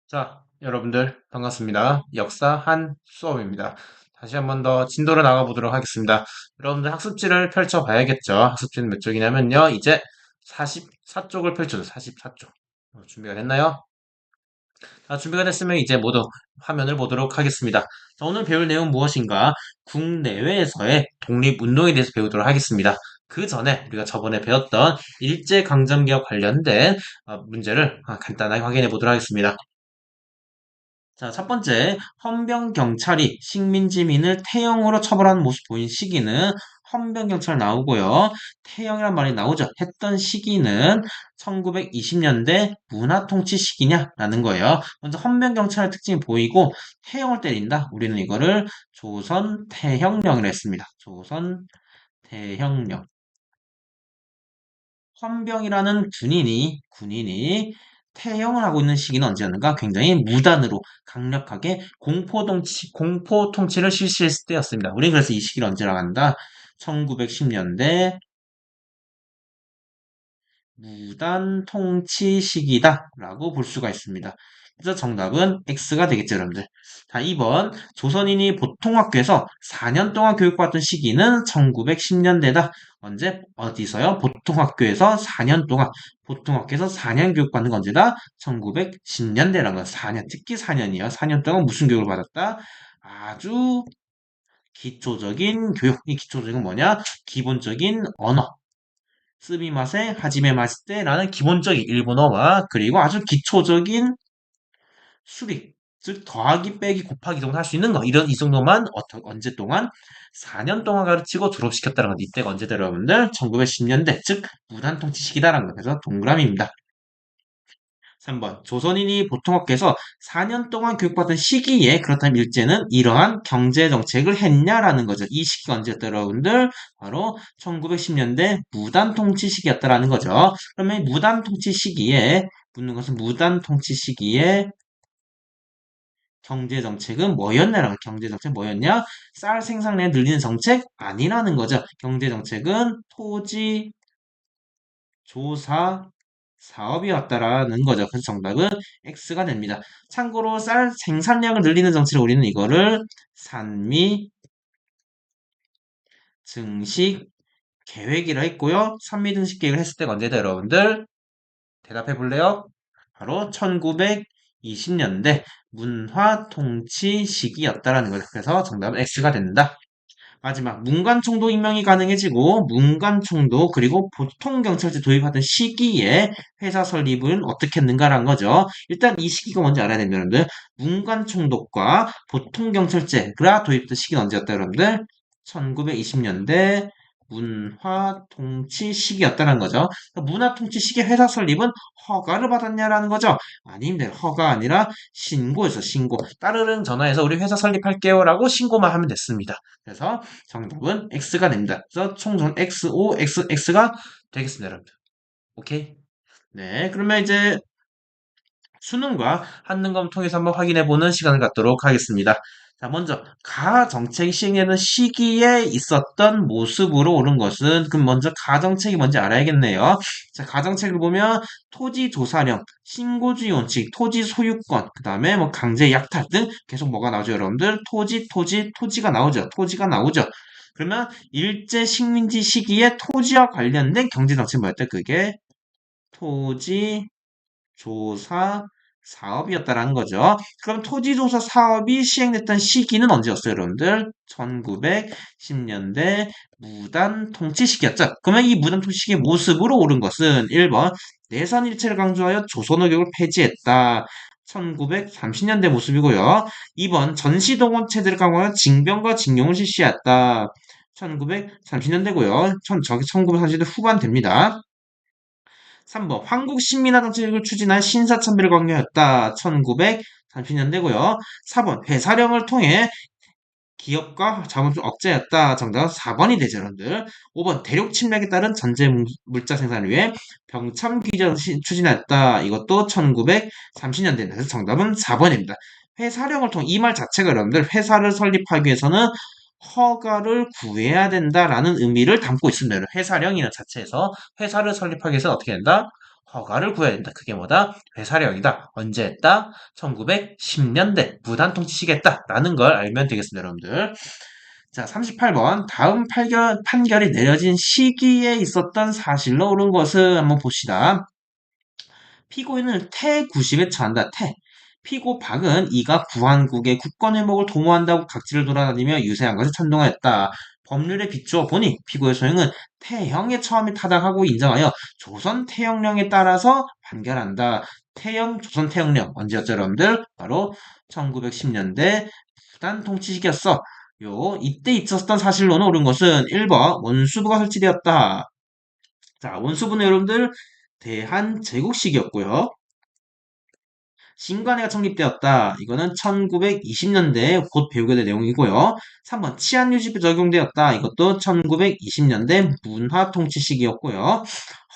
자, 여러분들 반갑습니다. 역사 한 수업입니다. 다시 한번 더 진도를 나가보도록 하겠습니다. 여러분들 학습지를 펼쳐봐야겠죠. 학습지는 몇 쪽이냐면요. 이제 44쪽을 펼쳐줘. 44쪽. 준비가 됐나요? 준비가 됐으면 이제 모두 화면을 보도록 하겠습니다. 자, 오늘 배울 내용은 무엇인가? 국내외에서의 독립운동에 대해서 배우도록 하겠습니다. 그 전에 우리가 저번에 배웠던 일제강점기와 관련된 문제를 간단하게 확인해 보도록 하겠습니다. 자, 첫 번째, 헌병경찰이 식민지민을 태형으로 처벌하는 모습 보인 시기는 헌병경찰 나오고요. 태형이란 말이 나오죠. 했던 시기는 1920년대 문화통치 시기냐라는 거예요. 먼저 헌병경찰의 특징이 보이고 태형을 때린다. 우리는 이거를 조선 태형령이라 했습니다. 조선 태형령. 헌병이라는 군인이 태형을 하고 있는 시기는 언제였는가? 굉장히 무단으로 강력하게 공포 통치를 실시했을 때였습니다. 우리는 그래서 이 시기를 언제라고 한다? 1910년대 무단 통치 시기다라고 볼 수가 있습니다. 그래서 정답은 X가 되겠죠, 여러분들. 자, 2번. 조선인이 보통학교에서 4년 동안 교육받던 시기는 1910년대다. 언제? 어디서요? 보통학교에서 4년 동안. 보통학교에서 4년 교육받는 건 언제다? 1910년대라는 거. 4년, 특히 4년이요. 4년 동안 무슨 교육을 받았다? 아주 기초적인 교육. 이 기초적인 뭐냐? 기본적인 언어. 스미마세, 하지메 마시테라는 기본적인 일본어와 그리고 아주 기초적인 수리, 즉 더하기 빼기 곱하기 정도 할 수 있는 거 이런 이 정도만 언제 동안 4년 동안 가르치고 졸업시켰다는 건 이때가 언제다 여러분들 1910년대 즉 무단통치 시기다라는 거 그래서 동그라미입니다. 3번 조선인이 보통학교에서 4년 동안 교육받은 시기에 그렇다면 일제는 이러한 경제정책을 했냐라는 거죠. 이 시기가 언제였다 여러분들? 바로 1910년대 무단통치 시기였다라는 거죠. 그러면 무단통치 시기에 묻는 것은 무단통치 시기에 경제정책은 뭐였냐라는 거예요. 경제정책 뭐였냐? 쌀 생산량 늘리는 정책 아니라는 거죠. 경제정책은 토지 조사 사업이었다라는 거죠. 그래서 정답은 X가 됩니다. 참고로 쌀 생산량을 늘리는 정치를 우리는 이거를 산미 증식 계획이라 했고요. 산미 증식 계획을 했을 때가 언제다 여러분들? 대답해 볼래요? 바로 1920년대 문화 통치 시기였다라는 거죠. 그래서 정답은 X가 된다. 마지막 문관총도 임명이 가능해지고 문관총도 그리고 보통경찰제 도입하던 시기에 회사 설립은 어떻게 했는가라는 거죠. 일단 이 시기가 뭔지 알아야 됩니다, 여러분들. 문관총독과 보통경찰제가 도입된 시기는 언제였다, 여러분들? 1920년대 문화통치 시기였다는 거죠. 문화통치 시기 회사 설립은 허가를 받았냐라는 거죠. 아닙니다. 허가 아니라 신고에서 신고. 따르릉 전화해서 우리 회사 설립할게요라고 신고만 하면 됐습니다. 그래서 정답은 X가 됩니다. 그래서 총선 XO, XX가 되겠습니다, 여러분들. 오케이? 네, 그러면 이제 수능과 한능검 통해서 한번 확인해보는 시간을 갖도록 하겠습니다. 자, 먼저 가정책 시행되는 시기에 있었던 모습으로 오른 것은 그럼 먼저 가정책이 뭔지 알아야겠네요. 자, 가정책을 보면 토지 조사령, 신고주의 원칙, 토지 소유권, 그 다음에 뭐 강제 약탈 등 계속 뭐가 나오죠, 여러분들? 토지가 나오죠. 토지가 나오죠. 그러면 일제 식민지 시기에 토지와 관련된 경제정책 뭐였다? 그게 토지 조사 사업이었다라는 거죠. 그럼 토지조사 사업이 시행됐던 시기는 언제였어요, 여러분들? 1910년대 무단 통치 시기였죠. 그러면 이 무단 통치 시기의 모습으로 오른 것은 1번 내선 일체를 강조하여 조선어 교육을 폐지했다. 1930년대 모습이고요. 2번 전시동원 체제를 강화하여 징병과 징용을 실시했다. 1930년대고요. 저기 1930년대 후반 됩니다. 3번 황국신민화 정책을 추진한 신사참배를 강요했다. 1930년대고요. 4번 회사령을 통해 기업과 자본을 억제했다. 정답은 4번이 되죠, 여러분들. 5번 대륙 침략에 따른 전제 물자 생산을 위해 병참 규제를 추진했다. 이것도 1930년대입니다. 그래서 정답은 4번입니다. 회사령을 통해 이 말 자체가 여러분들 회사를 설립하기 위해서는 허가를 구해야 된다라는 의미를 담고 있습니다. 회사령이라는 자체에서 회사를 설립하기 위해서 어떻게 된다? 허가를 구해야 된다. 그게 뭐다? 회사령이다. 언제 했다? 1910년대 무단통치 시기했다. 라는 걸 알면 되겠습니다, 여러분들. 자, 38번. 다음 판결이 내려진 시기에 있었던 사실로 옳은 것을 한번 봅시다. 피고인을 태구심에 처한다. 태. 피고 박은 이가 구한국의 국권회복을 도모한다고 각지를 돌아다니며 유세한 것을 찬동하였다. 법률에 비추어 보니 피고의 소행은 태형에 처함에 타당하고 인정하여 조선 태형령에 따라서 판결한다. 조선 태형령 언제였죠, 여러분들? 바로 1910년대 부단 통치 시기였어. 이때 있었던 사실로는 옳은 것은 1번 원수부가 설치되었다. 자, 원수부는 여러분들 대한제국식이었고요. 신관회가 창립되었다. 이거는 1920년대에 곧 배우게 될 내용이고요. 3번 치안유지부 적용되었다. 이것도 1920년대 문화통치 시기였고요.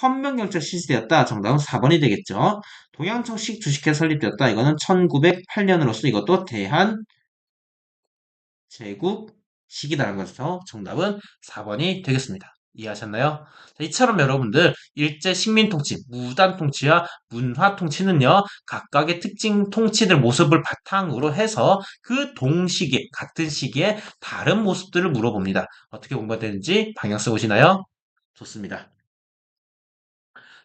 헌병경찰 실시되었다. 정답은 4번이 되겠죠. 동양청식 주식회 설립되었다. 이거는 1908년으로서 이것도 대한제국 시기다라는 것에서 정답은 4번이 되겠습니다. 이해하셨나요? 자, 이처럼 여러분들 일제 식민통치, 무단통치와 문화통치는요 각각의 특징 통치들 모습을 바탕으로 해서 그 동시기에 같은 시기에 다른 모습들을 물어봅니다. 어떻게 공부가 되는지 방향 써보시나요? 좋습니다.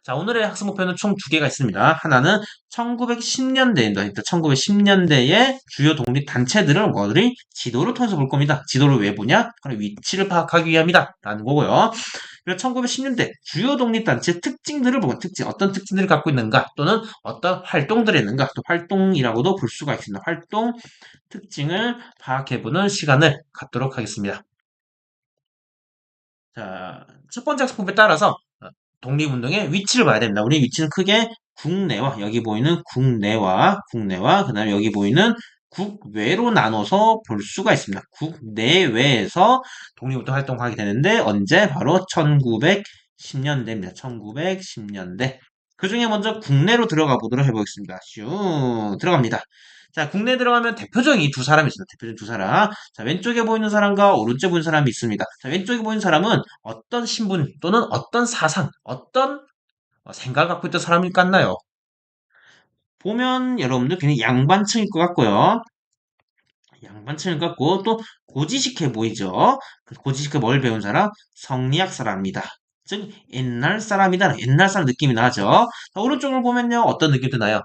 자, 오늘의 학습 목표는 총 두 개가 있습니다. 하나는 1910년대입니다. 1910년대의 주요 독립단체들을 우리 지도를 통해서 볼 겁니다. 지도를 왜 보냐? 바로 위치를 파악하기 위함이다. 라는 거고요. 그리고 1910년대 주요 독립단체 특징들을 보고 어떤 특징들을 갖고 있는가 또는 어떤 활동들이 있는가 또 활동이라고도 볼 수가 있습니다. 활동 특징을 파악해보는 시간을 갖도록 하겠습니다. 자, 첫 번째 학습법에 따라서 독립운동의 위치를 봐야 됩니다. 우리 위치는 크게 국내와 여기 보이는 국내와 그다음에 여기 보이는 국외로 나눠서 볼 수가 있습니다. 국내외에서 독립운동 활동하게 되는데 언제? 바로 1910년대입니다. 1910년대. 그 중에 먼저 국내로 들어가 보도록 해보겠습니다. 슝 들어갑니다. 자, 국내에 들어가면 대표적인 이 두 사람이 있습니다. 대표적인 두 사람. 자, 왼쪽에 보이는 사람과 오른쪽에 보이는 사람이 있습니다. 자, 왼쪽에 보이는 사람은 어떤 신분 또는 어떤 사상, 어떤 생각을 갖고 있던 사람일 것 같나요? 보면 여러분들 그냥 양반층일 것 같고요. 양반층일 것 같고 또 고지식해 보이죠? 고지식해 뭘 배운 사람? 성리학 사람입니다. 즉 옛날 사람이다. 옛날 사람 느낌이 나죠? 자, 오른쪽을 보면요. 어떤 느낌이 드나요?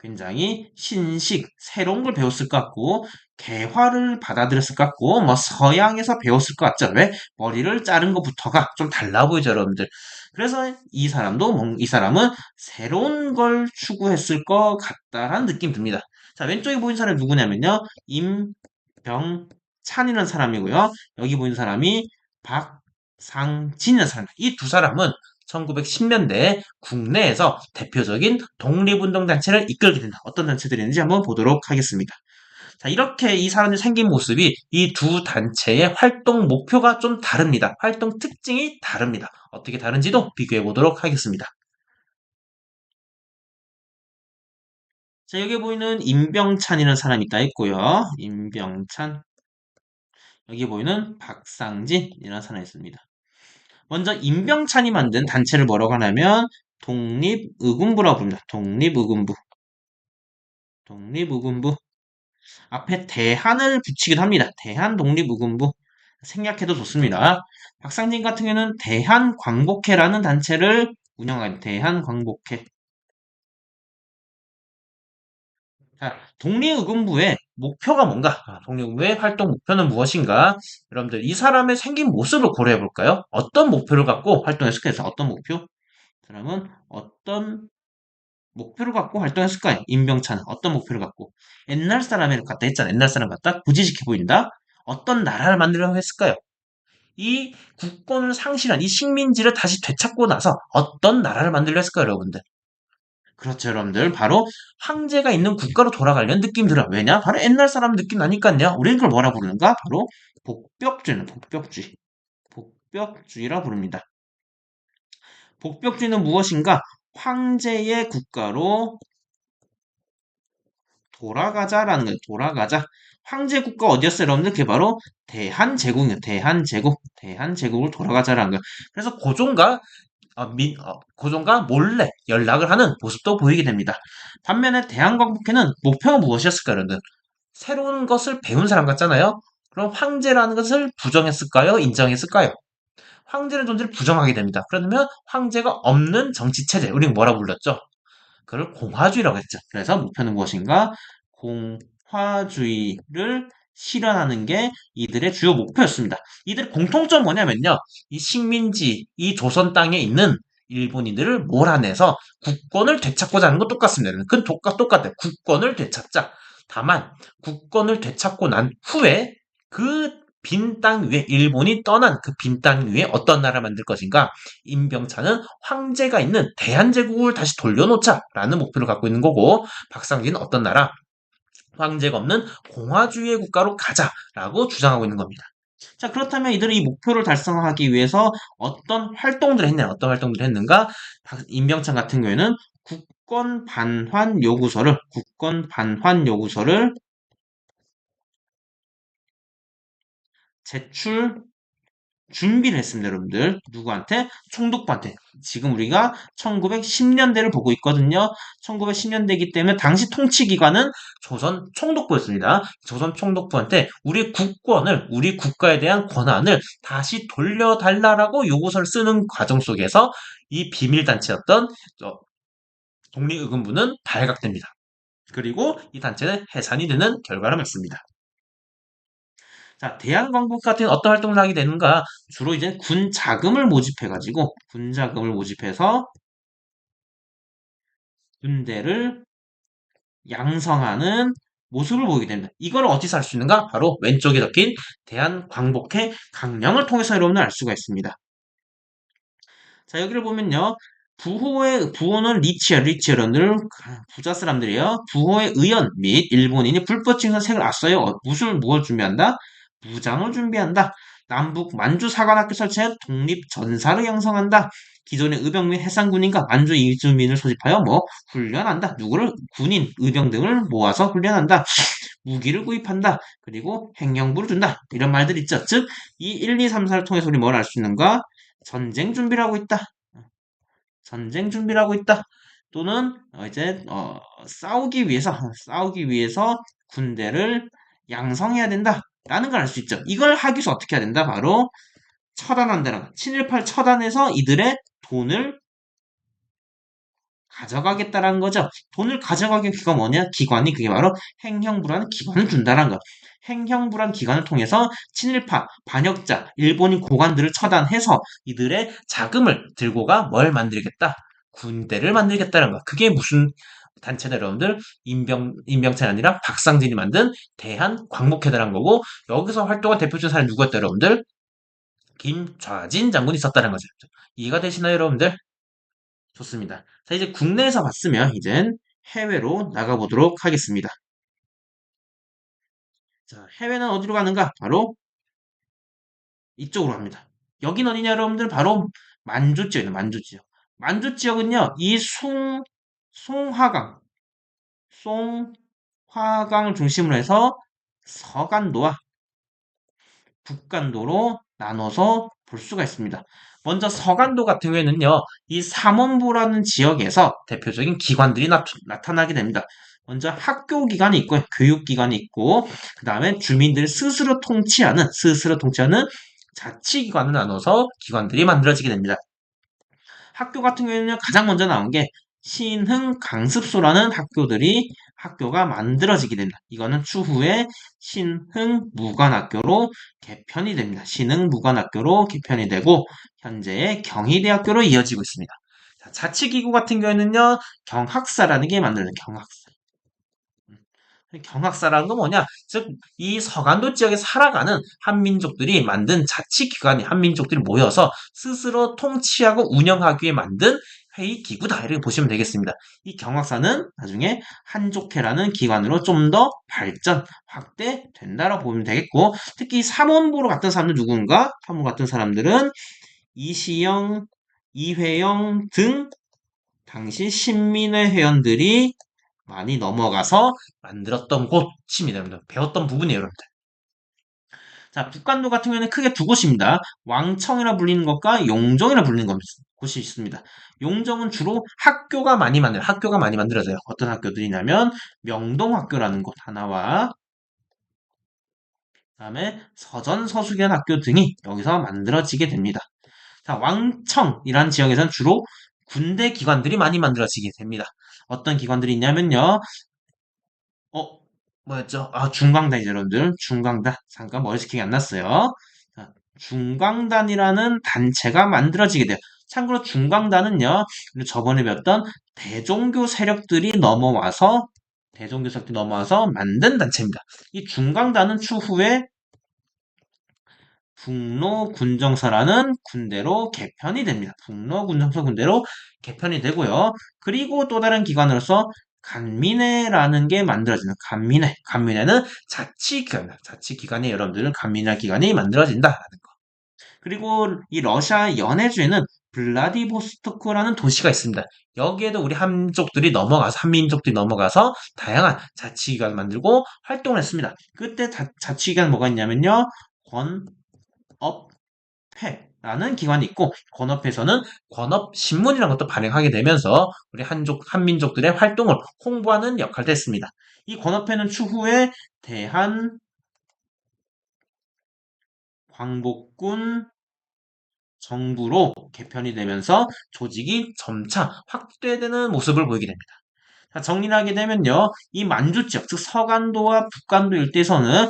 굉장히 신식, 새로운 걸 배웠을 것 같고, 개화를 받아들였을 것 같고, 뭐 서양에서 배웠을 것 같죠? 왜? 머리를 자른 것부터가 좀 달라 보이죠, 여러분들. 그래서 이 사람은 새로운 걸 추구했을 것 같다라는 느낌 듭니다. 자, 왼쪽에 보이는 사람이 누구냐면요. 임병찬이라는 사람이고요. 여기 보이는 사람이 박상진이라는 사람입니다. 이 두 사람은 1910년대 국내에서 대표적인 독립운동 단체를 이끌게 된다. 어떤 단체들이 있는지 한번 보도록 하겠습니다. 자, 이렇게 이 사람이 생긴 모습이 이 두 단체의 활동 목표가 좀 다릅니다. 활동 특징이 다릅니다. 어떻게 다른지도 비교해 보도록 하겠습니다. 자, 여기 보이는 임병찬이라는 사람이 있다 있고요. 임병찬. 여기 보이는 박상진이라는 사람이 있습니다. 먼저 임병찬이 만든 단체를 뭐라고 하냐면 독립의군부라고 부릅니다. 독립의군부. 앞에 대한을 붙이기도 합니다. 대한독립의군부. 생략해도 좋습니다. 박상진 같은 경우는 대한광복회라는 단체를 운영한 대한광복회. 자, 독립의군부의 목표가 뭔가? 독립의군부의 활동 목표는 무엇인가? 여러분들 이 사람의 생긴 모습을 고려해 볼까요? 어떤 목표를 갖고 활동했을까요? 어떤 목표? 사람은 어떤 목표를 갖고 활동했을까요? 임병찬은 어떤 목표를 갖고? 옛날 사람을 갖다 했잖아. 옛날 사람 갖다 구지식해 보인다. 어떤 나라를 만들려고 했을까요? 이 국권을 상실한 이 식민지를 다시 되찾고 나서 어떤 나라를 만들려 했을까요, 여러분들? 그렇죠, 여러분들. 바로 황제가 있는 국가로 돌아가려는 느낌 들어요. 왜냐? 바로 옛날 사람 느낌 나니까요. 우리는 그걸 뭐라 부르는가? 바로 복벽주의. 복벽주의라 부릅니다. 복벽주의는 무엇인가? 황제의 국가로 돌아가자라는 거예요. 돌아가자. 황제 국가 어디였어요, 여러분들? 그게 바로 대한제국이에요. 대한제국을 돌아가자라는 거예요. 그래서 고종과 고종과 몰래 연락을 하는 모습도 보이게 됩니다. 반면에 대한광복회는 목표가 무엇이었을까요, 여러분들? 새로운 것을 배운 사람 같잖아요? 그럼 황제라는 것을 부정했을까요? 인정했을까요? 황제의 존재를 부정하게 됩니다. 그러면 황제가 없는 정치체제, 우리는 뭐라고 불렀죠? 그걸 공화주의라고 했죠. 그래서 목표는 무엇인가? 공화주의를 실현하는 게 이들의 주요 목표였습니다. 이들의 공통점 뭐냐면요. 이 식민지, 이 조선 땅에 있는 일본인들을 몰아내서 국권을 되찾고자 하는 건 똑같습니다. 그건 똑같아요. 국권을 되찾자. 다만 국권을 되찾고 난 후에 그 빈 땅 위에 일본이 떠난 그 빈 땅 위에 어떤 나라를 만들 것인가? 임병차는 황제가 있는 대한제국을 다시 돌려놓자라는 목표를 갖고 있는 거고 박상진은 어떤 나라? 황제가 없는 공화주의의 국가로 가자라고 주장하고 있는 겁니다. 자, 그렇다면 이들이 이 목표를 달성하기 위해서 어떤 활동들을 했냐, 어떤 활동들을 했는가? 임병찬 같은 경우에는 국권 반환 요구서를 제출 준비를 했습니다, 여러분들. 누구한테? 총독부한테. 지금 우리가 1910년대를 보고 있거든요. 1910년대이기 때문에 당시 통치기관은 조선 총독부였습니다. 조선 총독부한테 우리 국권을, 우리 국가에 대한 권한을 다시 돌려달라라고 요구서를 쓰는 과정 속에서 이 비밀단체였던 독립의금부는 발각됩니다. 그리고 이 단체는 해산이 되는 결과를 맺습니다. 자, 대한광국 같은 어떤 활동을 하게 되는가? 주로 이제 군 자금을 모집해서 군대를 양성하는 모습을 보이게 됩니다. 이걸 어디서 알 수 있는가? 바로 왼쪽에 적힌 대한광복회 강령을 통해서 여러분은 알 수가 있습니다. 자, 여기를 보면요. 부호는 리치아, 여러분들 부자 사람들이에요. 부호의 의원 및 일본인이 불법 징선 색을 앞서요. 무엇을 준비한다? 무장을 준비한다. 남북 만주 사관학교 설치해 독립전사를 양성한다. 기존의 의병 및 해상군인과 만주 이주민을 소집하여 훈련한다. 누구를? 군인, 의병 등을 모아서 훈련한다. 무기를 구입한다. 그리고 행령부를 준다. 이런 말들 있죠. 즉, 이 1, 2, 3, 4를 통해서 우리 뭘 알 수 있는가? 전쟁 준비를 하고 있다. 전쟁 준비를 하고 있다. 또는 이제 싸우기 위해서 군대를 양성해야 된다. 라는 걸 알 수 있죠. 이걸 하기 위해서 어떻게 해야 된다? 바로 처단한다는 거. 친일파를 처단해서 이들의 돈을 가져가겠다라는 거죠. 돈을 가져가기 기가 뭐냐? 기관이 그게 바로 행형부라는 기관을 준다는 거. 행형부라는 기관을 통해서 친일파, 반역자, 일본인 고관들을 처단해서 이들의 자금을 들고가 뭘 만들겠다? 군대를 만들겠다는 거. 그게 무슨 단체다, 여러분들? 임병찬이 아니라 박상진이 만든 대한광복회라는 거고, 여기서 활동한 대표적인 사람이 누구였다, 여러분들? 김좌진 장군이 있었다는 거죠. 이해가 되시나요, 여러분들? 좋습니다. 자, 이제 국내에서 봤으면 이젠 해외로 나가보도록 하겠습니다. 자, 해외는 어디로 가는가? 바로 이쪽으로 갑니다. 여긴 어디냐, 여러분들? 바로 만주 지역이에요, 만주 지역. 만주 지역은요, 이 송화강, 송화강을 중심으로 해서 서간도와 북간도로 나눠서 볼 수가 있습니다. 먼저 서간도 같은 경우에는요, 이 삼원부라는 지역에서 대표적인 기관들이 나타나게 됩니다. 먼저 학교 기관이 있고요, 교육 기관이 있고, 그 다음에 주민들 스스로 통치하는 자치기관을 나눠서 기관들이 만들어지게 됩니다. 학교 같은 경우에는 가장 먼저 나온 게 신흥 강습소라는 학교가 만들어지게 됩니다. 이거는 추후에 신흥 무관학교로 개편이 됩니다. 신흥 무관학교로 개편이 되고 현재의 경희대학교로 이어지고 있습니다. 자치기구 같은 경우에는요, 경학사라는 게 만들어요. 경학사. 경학사라는 건 뭐냐? 즉, 이 서간도 지역에 살아가는 한민족들이 만든 자치기관이 한민족들이 모여서 스스로 통치하고 운영하기 위해 만든 회의기구다. 이렇게 보시면 되겠습니다. 이 경학사는 나중에 한족회라는 기관으로 좀 더 발전, 확대된다라고 보면 되겠고, 특히 삼원부로 갔던 사람들 누군가? 삼원부 같은 사람들은 이시영, 이회영 등 당시 신민회 회원들이 많이 넘어가서 만들었던 곳입니다, 여러분들. 배웠던 부분이에요, 여러분들. 자, 북간도 같은 경우에는 크게 두 곳입니다. 왕청이라 불리는 것과 용정이라 불리는 겁니다. 곳이 있습니다. 용정은 주로 학교가 많이 만들어져요. 어떤 학교들이냐면 명동학교라는 곳 하나와 그다음에 서전서수견 학교 등이 여기서 만들어지게 됩니다. 자, 왕청이라는 지역에서는 주로 군대 기관들이 많이 만들어지게 됩니다. 어떤 기관들이 있냐면요. 어, 뭐였죠? 아, 중광단이죠, 여러분들. 중광단. 잠깐 머리 식히기 안 났어요. 자, 중광단이라는 단체가 만들어지게 돼요. 참고로 중광단은요, 우리 저번에 배웠던 대종교 세력들이 넘어와서 만든 단체입니다. 이 중광단은 추후에 북로군정서라는 군대로 개편이 됩니다. 북로군정서 군대로 개편이 되고요. 그리고 또 다른 기관으로서 간민회라는 게 만들어지는 간민회. 간민회는 자치기관, 자치기관이 여러분들은 간민회 기관이 만들어진다라는 거. 그리고 이 러시아 연해주에는 블라디보스토크라는 도시가 있습니다. 여기에도 우리 한민족들이 넘어가서 다양한 자치기관을 만들고 활동을 했습니다. 그때 자치기관 뭐가 있냐면요. 권업회라는 기관이 있고 권업회에서는 권업신문이라는 것도 발행하게 되면서 우리 한민족들의 활동을 홍보하는 역할도 했습니다. 이 권업회는 추후에 대한광복군 정부로 개편이 되면서 조직이 점차 확대되는 모습을 보이게 됩니다. 자, 정리를 하게 되면요. 이 만주 지역, 즉 서간도와 북간도 일대에서는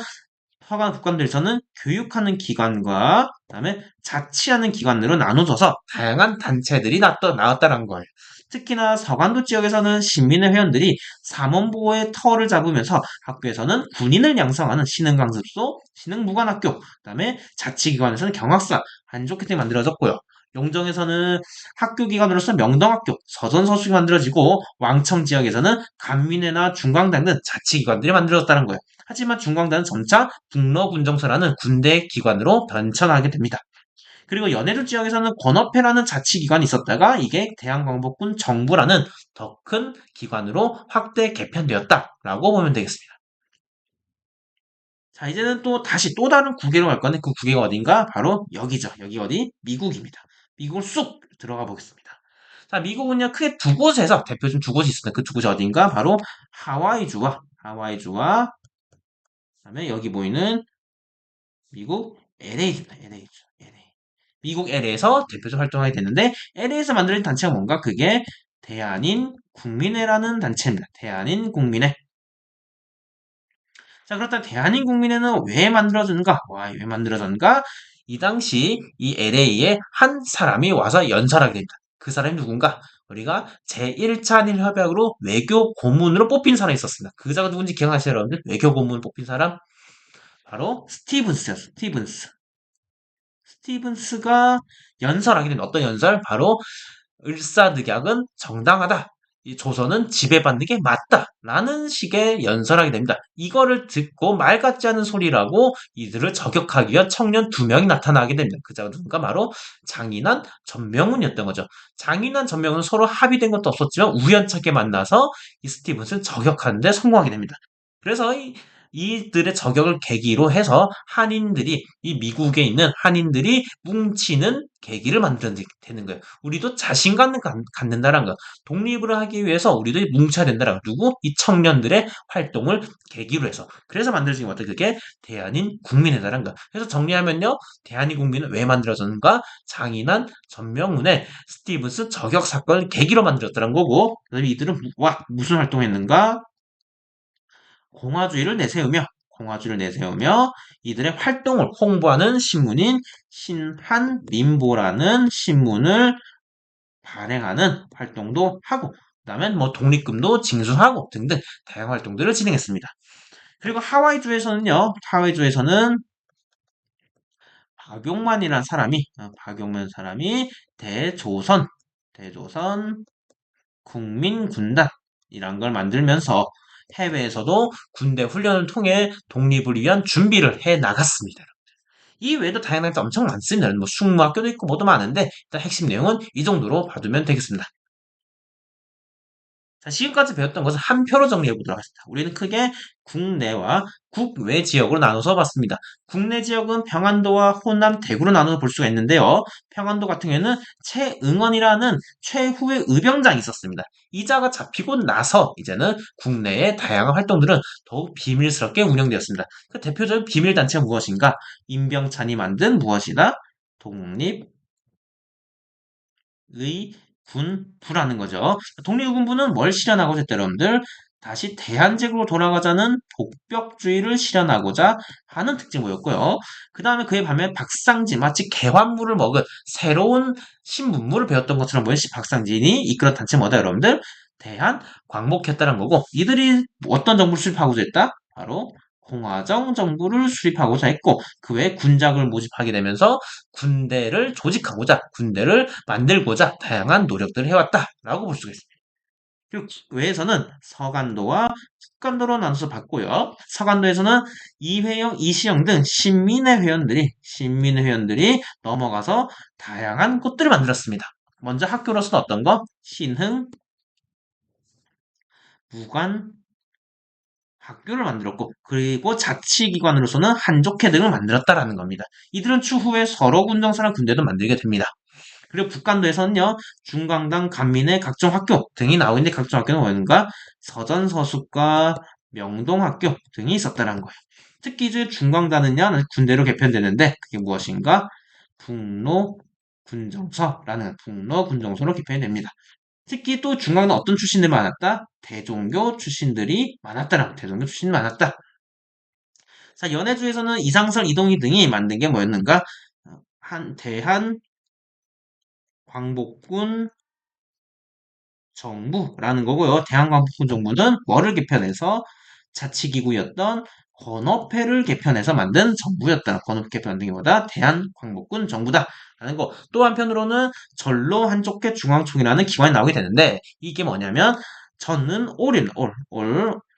허가 국감들에서는 교육하는 기관과 그다음에 자치하는 기관으로 나눠져서 다양한 단체들이 나왔다는 거예요. 특히나 서간도 지역에서는 시민의 회원들이 사문보호의 터를 잡으면서 학교에서는 군인을 양성하는 신흥강습소, 신흥무관학교, 그다음에 자치기관에서는 경학사, 한족회 등이 만들어졌고요. 용정에서는 학교 기관으로서 명동학교, 서전서술이 만들어지고 왕청 지역에서는 간민회나 중광단 등 자치기관들이 만들어졌다는 거예요. 하지만 중광단은 점차 북러군정서라는 군대 기관으로 변천하게 됩니다. 그리고 연해주 지역에서는 권업회라는 자치기관이 있었다가 이게 대한광복군 정부라는 더 큰 기관으로 확대 개편되었다라고 보면 되겠습니다. 자, 이제는 또 다시 또 다른 국외로 갈 건데 그 국외가 어딘가? 바로 여기죠. 여기 어디? 미국입니다. 미국을 쑥 들어가 보겠습니다. 자, 미국은요, 크게 두 곳에서, 대표적인 두 곳이 있습니다. 그 두 곳이 어딘가? 바로 하와이주와, 그다음에 여기 보이는 미국 LA입니다. LA죠. LA. 미국 LA에서 대표적 활동하게 됐는데 LA에서 만들어진 단체가 뭔가? 그게 대한인 국민회라는 단체입니다. 대한인 국민회. 자, 그렇다면 대한인 국민회는 왜 만들어졌는가? 와, 왜 만들어졌는가? 이 당시 이 LA에 한 사람이 와서 연설하게 됩니다. 그 사람이 누군가? 우리가 제1차 한일 협약으로 외교 고문으로 뽑힌 사람이 있었습니다. 그 자가 누군지 기억하시죠, 여러분들? 외교 고문 뽑힌 사람? 바로 스티븐스요, 스티븐스. 스티븐스가 연설하게 된 어떤 연설? 바로 을사늑약은 정당하다. 이 조선은 지배받는 게 맞다. 라는 식의 연설하게 됩니다. 이거를 듣고 말 같지 않은 소리라고 이들을 저격하기 위한 청년 두 명이 나타나게 됩니다. 그자가 누군가 바로 장인환 전명훈이었던 거죠. 장인환 전명훈은 서로 합의된 것도 없었지만 우연찮게 만나서 이 스티븐스를 저격하는데 성공하게 됩니다. 그래서 이들의 저격을 계기로 해서 이 미국에 있는 한인들이 뭉치는 계기를 만들어내는 거예요. 우리도 자신감을 갖는다는 거. 독립을 하기 위해서 우리도 뭉쳐야 된다는 거. 누구? 이 청년들의 활동을 계기로 해서. 그래서 만들어진 것 같아요. 그게 대한인 국민회다라는 거. 그래서 정리하면요. 대한인 국민은 왜 만들어졌는가? 장인한 전명훈의 스티븐스 저격 사건을 계기로 만들었다는 거고, 그다음에 이들은 무슨 활동했는가? 공화주의를 내세우며 이들의 활동을 홍보하는 신문인 신한민보라는 신문을 발행하는 활동도 하고 그다음에 뭐 독립금도 징수하고 등등 다양한 활동들을 진행했습니다. 그리고 하와이주에서는 박용만 사람이 대조선 국민군단이란 걸 만들면서 해외에서도 군대 훈련을 통해 독립을 위한 준비를 해 나갔습니다. 이 외에도 다양한 게 엄청 많습니다. 뭐 숙무학교도 있고 뭐도 많은데 일단 핵심 내용은 이 정도로 봐두면 되겠습니다. 자, 지금까지 배웠던 것을 한 표로 정리해 보도록 하겠습니다. 우리는 크게 국내와 국외 지역으로 나눠서 봤습니다. 국내 지역은 평안도와 호남, 대구로 나눠서 볼 수가 있는데요. 평안도 같은 경우에는 최응원이라는 최후의 의병장이 있었습니다. 이 자가 잡히고 나서 이제는 국내의 다양한 활동들은 더욱 비밀스럽게 운영되었습니다. 그 대표적인 비밀단체가 무엇인가? 임병찬이 만든 무엇이다? 독립 의군부라는 거죠. 독립군부는 뭘 실현하고자 했다, 여러분들? 다시 대한제국으로 돌아가자는 복벽주의를 실현하고자 하는 특징이 보였고요. 그 다음에 그에 반면 박상진, 마치 개환물을 먹은 새로운 신문물을 배웠던 것처럼 보이는 박상진이 이끌어 단체 뭐다, 여러분들? 대한광복했다는 거고, 이들이 어떤 정부를 수립하고자 했다? 바로 공화정 정부를 수립하고자 했고, 그 외에 군작을 모집하게 되면서 군대를 조직하고자, 군대를 만들고자 다양한 노력들을 해왔다라고 볼 수가 있습니다. 그리고 외에서는 서간도와 북간도로 나눠서 봤고요. 서간도에서는 이회영, 이시영 등 신민회 회원들이 넘어가서 다양한 꽃들을 만들었습니다. 먼저 학교로서는 어떤 거? 신흥, 무관, 학교를 만들었고, 그리고 자치기관으로서는 한족회 등을 만들었다라는 겁니다. 이들은 추후에 서로 군정선할 군대도 만들게 됩니다. 그리고 북간도에서는요, 중강당, 간민의 각종 학교 등이 나오는데 각종 학교는 뭐였는가? 서전서숙과 명동학교 등이 있었다는 거예요. 특히 이제 중강단은요, 군대로 개편되는데 그게 무엇인가? 북로군정서로 개편이 됩니다. 특히 또 중앙은 어떤 출신들이 많았다? 대종교 출신들이 많았다라고. 대종교 출신이 많았다. 자, 연해주에서는 이상설, 이동희 등이 만든 게 뭐였는가? 대한 광복군 정부라는 거고요. 대한광복군 정부는 뭐를 개편해서 자치기구였던 건업회를 개편해서 만든 정부였다. 건업회 개편 만든 게 뭐다? 대한광복군 정부다. 라는 거. 또 한편으로는 전로 한족회 중앙총이라는 기관이 나오게 되는데 이게 뭐냐면 전은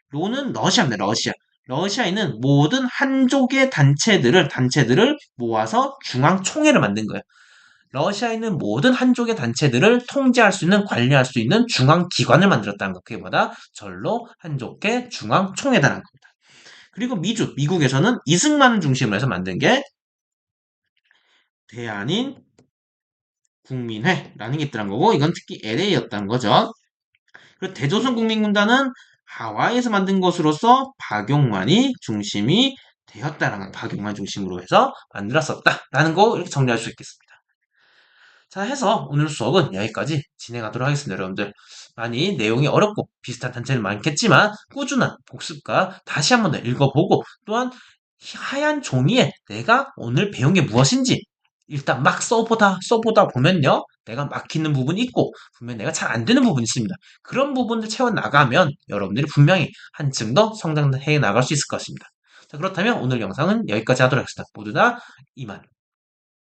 로는 러시아입니다. 러시아. 러시아에 있는 모든 한족의 단체들을 모아서 중앙총회를 만든 거예요. 러시아에 있는 모든 한족의 단체들을 통제할 수 있는, 관리할 수 있는 중앙기관을 만들었다는 것. 그게 뭐다? 전로 한족회 중앙총회다라는 겁니다. 그리고 미국에서는 이승만을 중심으로 해서 만든 게 대한인 국민회라는 게 있더란 거고, 이건 특히 LA였다는 거죠. 그리고 대조선 국민군단은 하와이에서 만든 것으로서 박용환이 중심이 되었다라는, 박용환 중심으로 해서 만들었었다라는 거 이렇게 정리할 수 있겠습니다. 자, 해서 오늘 수업은 여기까지 진행하도록 하겠습니다, 여러분들. 많이 내용이 어렵고 비슷한 단체는 많겠지만 꾸준한 복습과 다시 한 번 더 읽어보고 또한 하얀 종이에 내가 오늘 배운 게 무엇인지 일단 막 써보다 보면요. 내가 막히는 부분이 있고 분명 내가 잘 안 되는 부분이 있습니다. 그런 부분을 채워나가면 여러분들이 분명히 한층 더 성장해 나갈 수 있을 것 같습니다. 자, 그렇다면 오늘 영상은 여기까지 하도록 하겠습니다. 모두 다 이만.